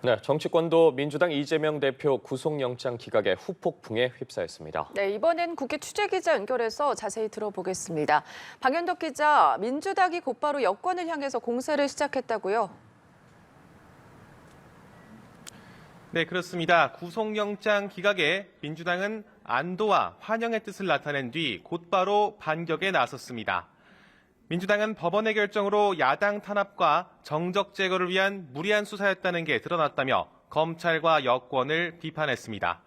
네, 정치권도 민주당 이재명 대표 구속영장 기각의 후폭풍에 휩싸였습니다. 네, 이번엔 국회 취재기자 연결해서 자세히 들어보겠습니다. 박연덕 기자, 민주당이 곧바로 여권을 향해서 공세를 시작했다고요? 네, 그렇습니다. 구속영장 기각에 민주당은 안도와 환영의 뜻을 나타낸 뒤 곧바로 반격에 나섰습니다. 민주당은 법원의 결정으로 야당 탄압과 정적 제거를 위한 무리한 수사였다는 게 드러났다며 검찰과 여권을 비판했습니다.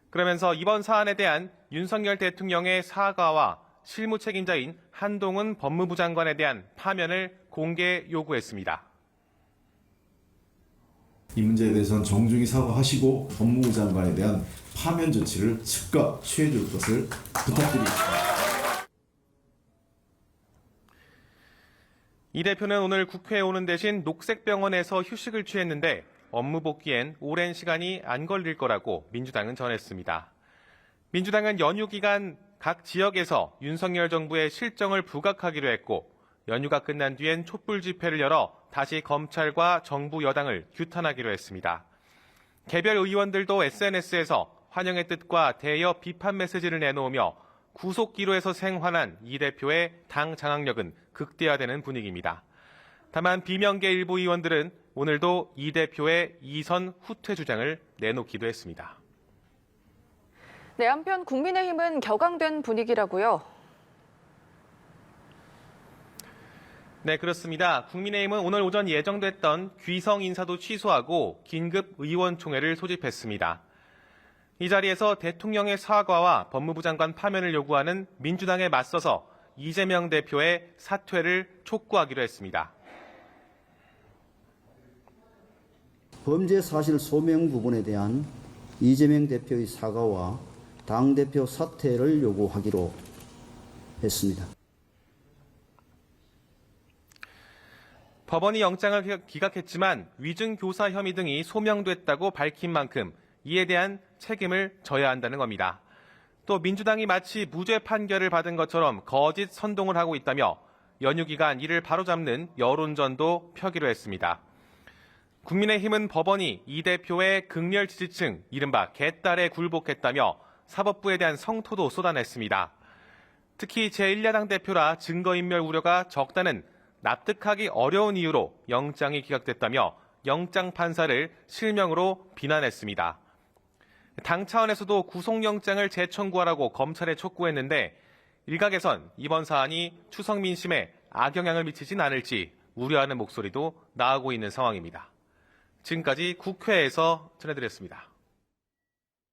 그러면서 이번 사안에 대한 윤석열 대통령의 사과와 실무 책임자인 한동훈 법무부 장관에 대한 파면을 공개 요구했습니다. 이 문제에 대해서는 정중히 사과하시고 법무부 장관에 대한 파면 조치를 즉각 취해 줄 것을 부탁드리겠습니다. 이 대표는 오늘 국회에 오는 대신 녹색병원에서 휴식을 취했는데 업무 복귀엔 오랜 시간이 안 걸릴 거라고 민주당은 전했습니다. 민주당은 연휴 기간 각 지역에서 윤석열 정부의 실정을 부각하기로 했고 연휴가 끝난 뒤엔 촛불 집회를 열어 다시 검찰과 정부 여당을 규탄하기로 했습니다. 개별 의원들도 SNS에서 환영의 뜻과 대여 비판 메시지를 내놓으며 구속기로에서 생환한 이 대표의 당 장악력은 극대화되는 분위기입니다. 다만 비명계 일부 의원들은 오늘도 이 대표의 이선 후퇴 주장을 내놓기도 했습니다. 네, 한편 국민의힘은 격앙된 분위기라고요? 네, 그렇습니다. 국민의힘은 오늘 오전 예정됐던 귀성 인사도 취소하고 긴급 의원총회를 소집했습니다. 이 자리에서 대통령의 사과와 법무부 장관 파면을 요구하는 민주당에 맞서서 이재명 대표의 사퇴를 촉구하기로 했습니다. 범죄 사실 소명 부분에 대한 이재명 대표의 사과와 당대표 사퇴를 요구하기로 했습니다. 법원이 영장을 기각했지만 위증교사 혐의 등이 소명됐다고 밝힌 만큼 이에 대한 책임을 져야 한다는 겁니다. 또 민주당이 마치 무죄 판결을 받은 것처럼 거짓 선동을 하고 있다며 연휴 기간 이를 바로잡는 여론전도 펴기로 했습니다. 국민의힘은 법원이 이 대표의 극렬 지지층, 이른바 개딸에 굴복했다며 사법부에 대한 성토도 쏟아냈습니다. 특히 제1야당 대표라 증거인멸 우려가 적다는 납득하기 어려운 이유로 영장이 기각됐다며 영장 판사를 실명으로 비난했습니다. 당 차원에서도 구속영장을 재청구하라고 검찰에 촉구했는데 일각에선 이번 사안이 추석 민심에 악영향을 미치진 않을지 우려하는 목소리도 나오고 있는 상황입니다. 지금까지 국회에서 전해드렸습니다.